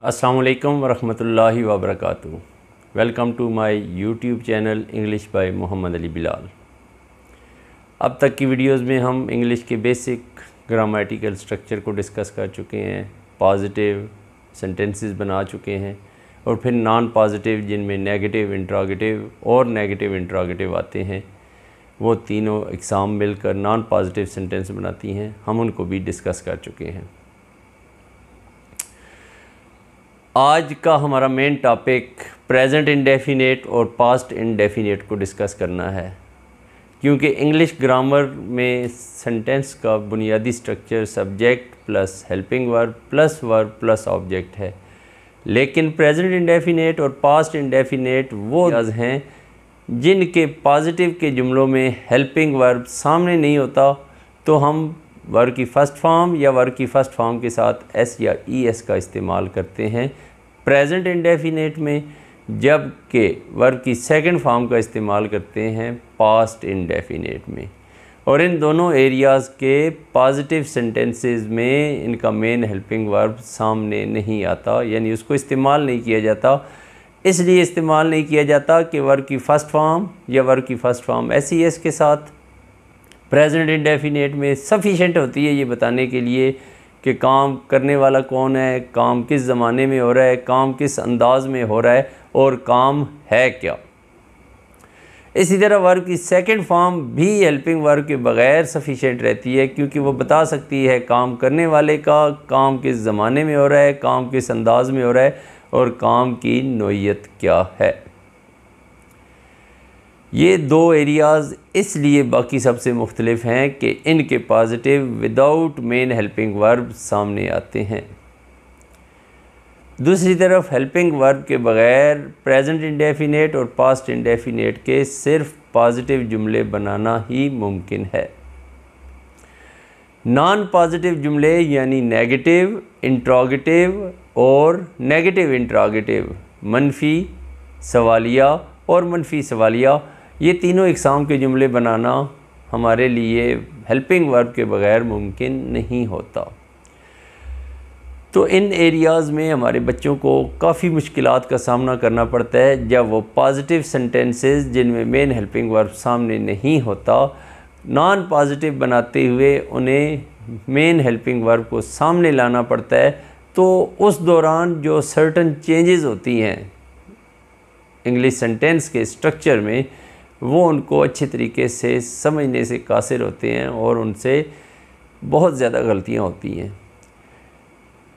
अस्सलाम वालेकुम वरहमतुल्लाहि वबरकातुहू। Welcome to my YouTube channel English by Mohammad Ali Bilal. अब तक की वीडियोस में हम इंग्लिश के बेसिक ग्रामेटिकल स्ट्रक्चर को डिस्कस कर चुके हैं, पॉजिटिव सेंटेंसेस बना चुके हैं और फिर नॉन पॉजिटिव जिनमें नेगेटिव इंट्रोगेटिव और नेगेटिव इंट्रोगेटिव आते हैं, वो तीनों इकसाम मिलकर नॉन पॉजिटिव सेंटेंस बनाती हैं। हम उनको भी डिस्कस कर चुके हैं। आज का हमारा मेन टॉपिक प्रेजेंट इंडेफिनेट और पास्ट इंडेफिनेट को डिस्कस करना है, क्योंकि इंग्लिश ग्रामर में सेंटेंस का बुनियादी structure subject plus helping verb plus object है। लेकिन प्रेजेंट इंडेफिनेट और पास्ट इंडेफिनेट वो लफ्ज़ हैं जिनके पॉजिटिव के जुमलों में हेल्पिंग वर्ब सामने नहीं होता, तो हम वर्ब की फ़र्स्ट फॉर्म या वर्ब की फ़र्स्ट फॉर्म के साथ एस या ई एस का इस्तेमाल करते हैं प्रेजेंट इंडेफिनेट में, जबकि वर्ब की सेकंड फॉर्म का इस्तेमाल करते हैं पास्ट इंडेफिनेट में। और इन दोनों एरियाज़ के पॉजिटिव सेंटेंसेस में इनका मेन हेल्पिंग वर्ब सामने नहीं आता, यानी उसको इस्तेमाल नहीं किया जाता। इसलिए इस्तेमाल नहीं किया जाता कि वर्ब की फ़र्स्ट फॉर्म या वर्ब की first form S E S के साथ प्रेजेंट इंडेफिनेट में सफिशेंट होती है ये बताने के लिए कि काम करने वाला कौन है, काम किस ज़माने में हो रहा है, काम किस अंदाज में हो रहा है और काम है क्या। इसी तरह वर्ब की सेकंड फॉर्म भी हेल्पिंग वर्ब के बग़ैर सफिशेंट रहती है, क्योंकि वो बता सकती है काम करने वाले का काम किस ज़माने में हो रहा है, काम किस अंदाज में हो रहा है और काम की नोयत क्या है। ये दो एरियाज़ इसलिए बाकी सबसे मुख्तलिफ हैं कि इनके positive without main helping verb सामने आते हैं। दूसरी तरफ हेल्पिंग वर्ब के बग़ैर प्रेजेंट इंडेफिनेट और पास्ट इंडेफिनेट के सिर्फ पॉजिटिव जुमले बनाना ही मुमकिन है। नॉन पॉजिटिव जुमले यानी नेगेटिव इंट्रोगेटिव और नेगेटिव इंट्रोगेटिव, मनफी सवालिया और मनफी सवालिया, ये तीनों इकसाम के जुमले बनाना हमारे लिए हेल्पिंग वर्ब के बग़ैर मुमकिन नहीं होता। तो इन एरियाज़ में हमारे बच्चों को काफ़ी मुश्किलात का सामना करना पड़ता है जब वो पॉजिटिव सेंटेंसेस जिनमें मेन हेल्पिंग वर्ब सामने नहीं होता, नॉन पॉजिटिव बनाते हुए उन्हें मेन हेल्पिंग वर्ब को सामने लाना पड़ता है। तो उस दौरान जो सर्टन चेंजेस होती हैं इंग्लिश सेंटेंस के स्ट्रक्चर में, वो उनको अच्छे तरीके से समझने से कासिर होते हैं और उनसे बहुत ज़्यादा गलतियाँ होती हैं।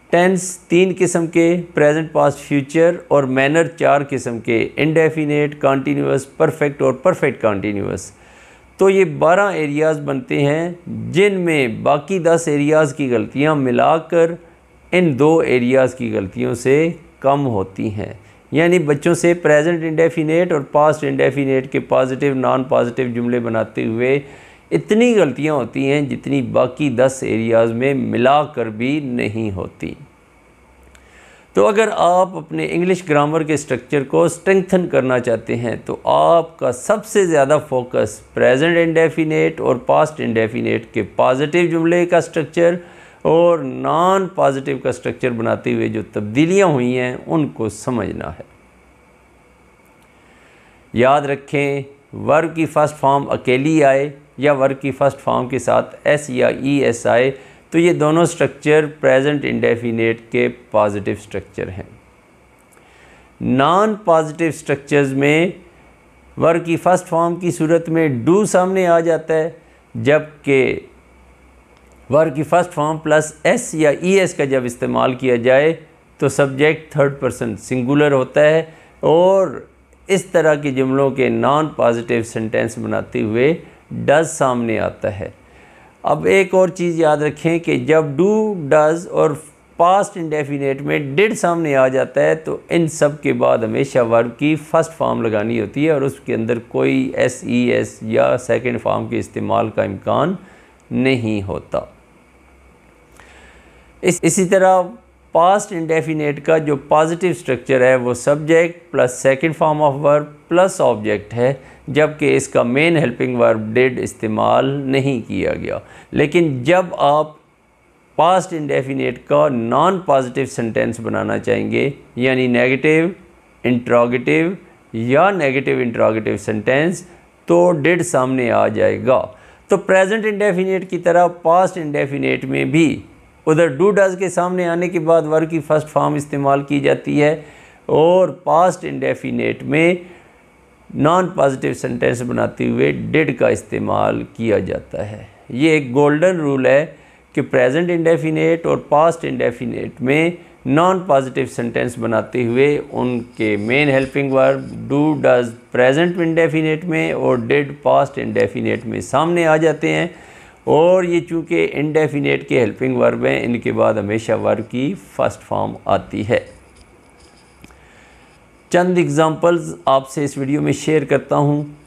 टेंस 3 किस्म के, प्रेजेंट पास्ट फ्यूचर और मैनर 4 किस्म के, इंडेफिनेट कॉन्टीन्यूअस परफेक्ट और परफेक्ट कॉन्टीन्यूअस। तो ये 12 एरियाज़ बनते हैं जिनमें बाकी 10 एरियाज़ की गलतियाँ मिलाकर इन 2 एरियाज़ की गलतियों से कम होती हैं। यानी बच्चों से प्रेजेंट इंडेफिनेट और पास्ट इंडेफिनेट के पॉजिटिव नॉन पॉजिटिव जुमले बनाते हुए इतनी गलतियां होती हैं जितनी बाकी 10 एरियाज़ में मिलाकर भी नहीं होती। तो अगर आप अपने इंग्लिश ग्रामर के स्ट्रक्चर को स्ट्रेंथन करना चाहते हैं तो आपका सबसे ज़्यादा फोकस प्रेजेंट इंडेफिनेट और पास्ट इंडेफिनेट के पॉजिटिव जुमले का स्ट्रक्चर और नॉन पॉजिटिव का स्ट्रक्चर बनाते हुए जो तब्दीलियां हुई हैं उनको समझना है। याद रखें, वर्ब की फ़र्स्ट फॉर्म अकेली आए या वर्ब की फ़र्स्ट फॉर्म के साथ एस या ई एस आए तो ये दोनों स्ट्रक्चर प्रेजेंट इंडेफिनेट के पॉजिटिव स्ट्रक्चर हैं। नॉन पॉजिटिव स्ट्रक्चर्स में वर्ब की फ़र्स्ट फॉर्म की सूरत में डू सामने आ जाता है, जबकि वर्ब की फ़र्स्ट फॉर्म प्लस एस या ई एस का जब इस्तेमाल किया जाए तो सब्जेक्ट थर्ड पर्सन सिंगुलर होता है और इस तरह के जुमलों के नॉन पॉजिटिव सेंटेंस बनाते हुए डज सामने आता है। अब एक और चीज़ याद रखें कि जब डू डज और पास्ट इंडेफिनेट में डिड सामने आ जाता है तो इन सब के बाद हमेशा वर्ब की फ़र्स्ट फॉर्म लगानी होती है और उसके अंदर कोई एस ई एस या सेकेंड फॉर्म के इस्तेमाल का इम्कान नहीं होता। इसी तरह पास्ट इंडेफिनेट का जो पॉजिटिव स्ट्रक्चर है वो subject plus second form of verb plus object है, जबकि इसका मेन हेल्पिंग वर्ब डिड इस्तेमाल नहीं किया गया। लेकिन जब आप पास्ट इंडेफिनेट का नॉन पॉजिटिव सेंटेंस बनाना चाहेंगे, यानी नेगेटिव इंट्रोगेटिव या नेगेटिव इंट्रोगेटिव सेंटेंस, तो डिड सामने आ जाएगा। तो प्रेजेंट इंडेफिनेट की तरह पास्ट इंडेफिनेट में भी उधर डू डज के सामने आने के बाद वर्ब की फर्स्ट फॉर्म इस्तेमाल की जाती है, और पास्ट इंडेफिनेट में नॉन पॉजिटिव सेंटेंस बनाते हुए डिड का इस्तेमाल किया जाता है। ये एक गोल्डन रूल है कि प्रेजेंट इंडेफिनेट और पास्ट इंडेफिनेट में नॉन पॉजिटिव सेंटेंस बनाते हुए उनके main helping verb do does present indefinite में और डिड पास्ट इंडेफिनेट में सामने आ जाते हैं, और ये चूँकि इंडेफिनेट के हेल्पिंग वर्ब हैं, इनके बाद हमेशा वर्ब की फर्स्ट फॉर्म आती है। चंद एग्जांपल्स आपसे इस वीडियो में शेयर करता हूँ।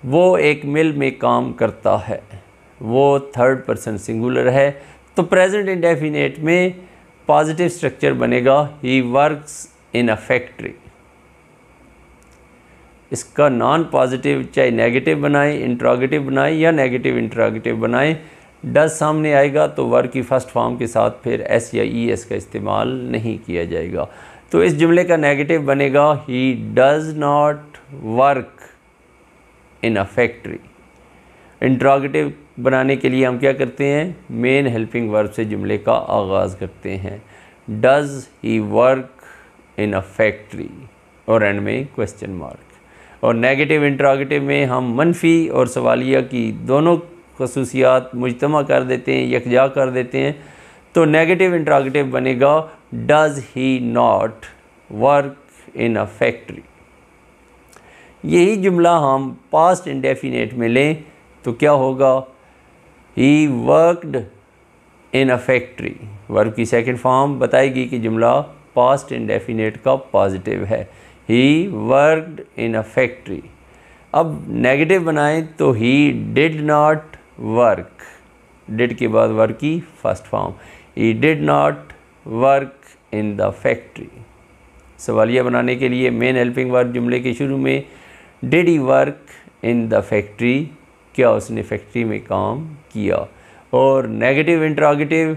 वो एक मिल में काम करता है, वो थर्ड पर्सन सिंगुलर है, तो प्रेजेंट इंडेफिनेट में पॉजिटिव स्ट्रक्चर बनेगा he works in a factory. इसका नॉन पॉजिटिव चाहे नेगेटिव बनाएं, इंट्रोगेटिव बनाएं या नेगेटिव इंट्रोगेटिव बनाएं, डज सामने आएगा तो वर्ब की फर्स्ट फॉर्म के साथ फिर एस या ई एस का इस्तेमाल नहीं किया जाएगा। तो इस जुमले का नेगेटिव बनेगा he does not work in a factory. Interrogative बनाने के लिए हम क्या करते हैं, मेन हेल्पिंग वर्ब से जुमले का आगाज़ करते हैं, does he work in a factory, और एंड में क्वेश्चन मार्क। और नेगेटिव इंट्रोगेटिव में हम मनफी और सवालिया की दोनों खसूसियात मुजतमा कर देते हैं, यकजा कर देते हैं, तो नेगेटिव इंट्रोगेटिव बनेगा does he not work in a factory. यही जुमला हम पास्ट इंडेफिनेट में लें तो क्या होगा, he worked in a factory. Verb की सेकंड फॉर्म बताएगी कि जुमला पास्ट इंडेफिनेट का पॉजिटिव है, he worked in a factory. अब नेगेटिव बनाएं तो he did not work, did के बाद वर्ब की first form, he did not work in the factory. सवालिया बनाने के लिए मेन हेल्पिंग वर्ब जुमले के शुरू में did he work in the factory, क्या उसने फैक्ट्री में काम किया। और नेगेटिव इंट्रोगेटिव,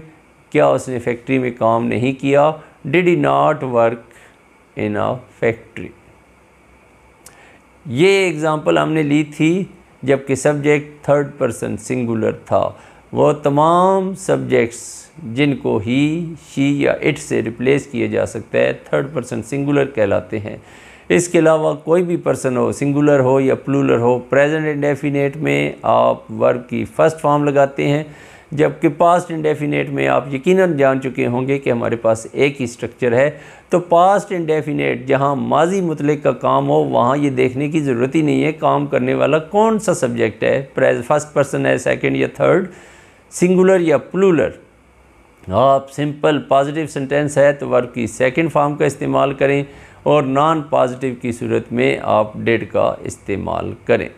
क्या उसने फैक्ट्री में काम नहीं किया, did he not work in a factory. ये एग्ज़ाम्पल हमने ली थी जबकि सब्जेक्ट थर्ड पर्सन सिंगुलर था। वो तमाम सब्जेक्ट्स जिनको ही, शी या इट से रिप्लेस किया जा सकता है थर्ड पर्सन सिंगुलर कहलाते हैं। इसके अलावा कोई भी पर्सन हो, सिंगुलर हो या प्लूरल हो, प्रेजेंट इंडेफिनेट में आप वर्ब की फर्स्ट फॉर्म लगाते हैं, जबकि पास्ट इंडेफिनेट में आप यकीनन जान चुके होंगे कि हमारे पास एक ही स्ट्रक्चर है। तो पास्ट इंडेफिनेट जहां माजी मुतल्लिक का काम हो वहां ये देखने की ज़रूरत ही नहीं है काम करने वाला कौन सा सब्जेक्ट है, फर्स्ट पर्सन है, सेकंड या थर्ड, सिंगुलर या प्लूरल। आप सिंपल पॉजिटिव सेंटेंस है तो वर्ब की सेकंड फॉर्म का इस्तेमाल करें, और नॉन पॉजिटिव की सूरत में आप डिड का इस्तेमाल करें।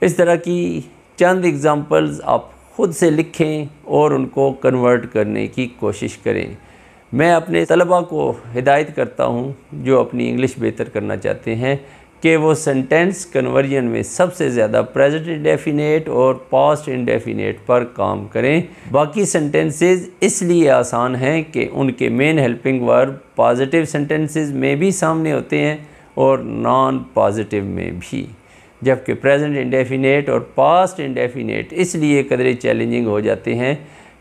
इस तरह की चंद एग्ज़ाम्पल्स आप ख़ुद से लिखें और उनको कन्वर्ट करने की कोशिश करें। मैं अपने तलबा को हिदायत करता हूं जो अपनी इंग्लिश बेहतर करना चाहते हैं कि वो सेंटेंस कन्वर्जन में सबसे ज़्यादा प्रेजेंट इंडेफिनेट और पास्ट इंडेफिनेट पर काम करें। बाकी सेंटेंसेस इसलिए आसान हैं कि उनके main helping verb positive sentences में भी सामने होते हैं और नॉन पॉजिटिव में भी, जबकि प्रेजेंट इंडेफिनेट और पास्ट इंडेफिनेट इसलिए कदरे चैलेंजिंग हो जाते हैं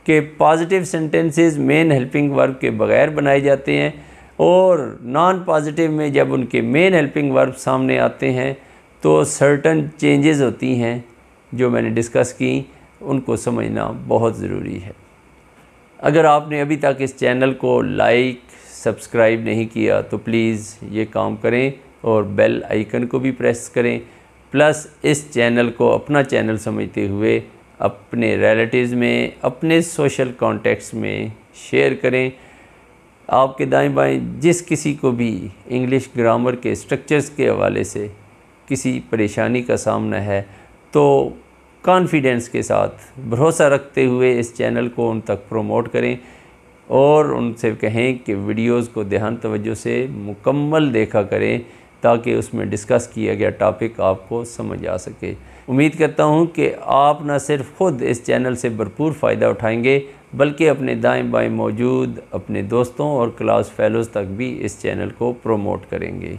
कि positive sentences main helping verb के बगैर बनाए जाते हैं, और नॉन पॉजिटिव में जब उनके मेन हेल्पिंग वर्ब सामने आते हैं तो सर्टन चेंजेस होती हैं जो मैंने डिस्कस की, उनको समझना बहुत ज़रूरी है। अगर आपने अभी तक इस चैनल को लाइक सब्सक्राइब नहीं किया तो प्लीज़ ये काम करें और बेल आइकन को भी प्रेस करें, प्लस इस चैनल को अपना चैनल समझते हुए अपने रिलेटिव्स में, अपने सोशल कॉन्टेक्ट्स में शेयर करें। आपके दाएं बाएं जिस किसी को भी इंग्लिश ग्रामर के स्ट्रक्चर्स के हवाले से किसी परेशानी का सामना है तो कॉन्फिडेंस के साथ भरोसा रखते हुए इस चैनल को उन तक प्रमोट करें और उनसे कहें कि वीडियोस को ध्यान तवज्जो से मुकम्मल देखा करें ताकि उसमें डिस्कस किया गया टॉपिक आपको समझ आ सके। उम्मीद करता हूँ कि आप न सिर्फ ख़ुद इस चैनल से भरपूर फ़ायदा उठाएंगे बल्कि अपने दाएं बाएं मौजूद अपने दोस्तों और क्लास फेलोज़ तक भी इस चैनल को प्रमोट करेंगे।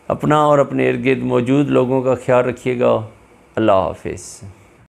अपना और अपने इर्द गिर्द मौजूद लोगों का ख्याल रखिएगा। अल्लाह हाफ़िज़।